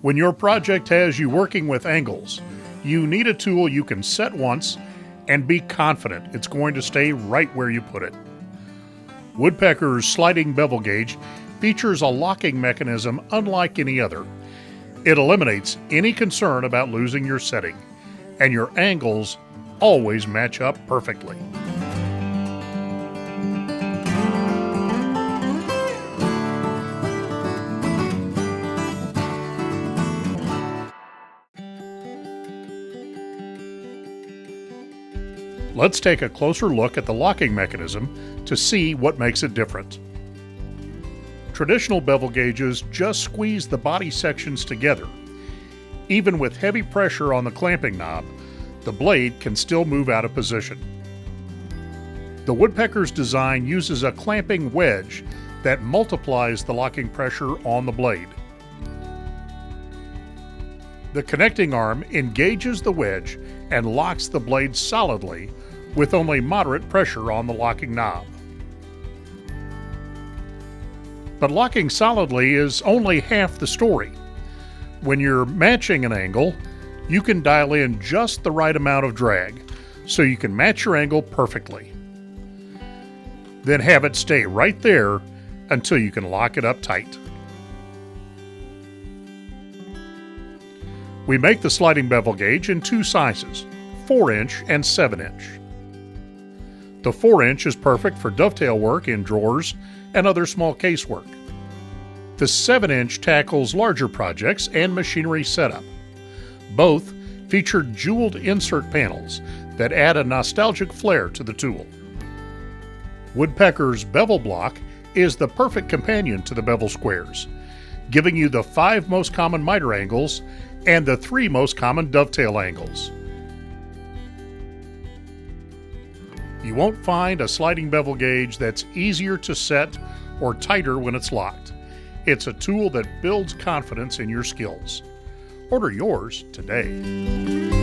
When your project has you working with angles, you need a tool you can set once and be confident it's going to stay right where you put it. Woodpeckers Sliding Bevel Gauge features a locking mechanism unlike any other. It eliminates any concern about losing your setting, and your angles always match up perfectly. Let's take a closer look at the locking mechanism to see what makes it different. Traditional bevel gauges just squeeze the body sections together. Even with heavy pressure on the clamping knob, the blade can still move out of position. The Woodpecker's design uses a clamping wedge that multiplies the locking pressure on the blade. The connecting arm engages the wedge and locks the blade solidly with only moderate pressure on the locking knob. But locking solidly is only half the story. When you're matching an angle, you can dial in just the right amount of drag so you can match your angle perfectly. Then have it stay right there until you can lock it up tight. We make the sliding bevel gauge in two sizes, 4-inch and 7-inch. The 4-inch is perfect for dovetail work in drawers and other small casework. The 7-inch tackles larger projects and machinery setup. Both feature jeweled insert panels that add a nostalgic flair to the tool. Woodpecker's Bevel Block is the perfect companion to the bevel squares, giving you the 5 most common miter angles and the 3 most common dovetail angles. You won't find a sliding bevel gauge that's easier to set or tighter when it's locked. It's a tool that builds confidence in your skills. Order yours today.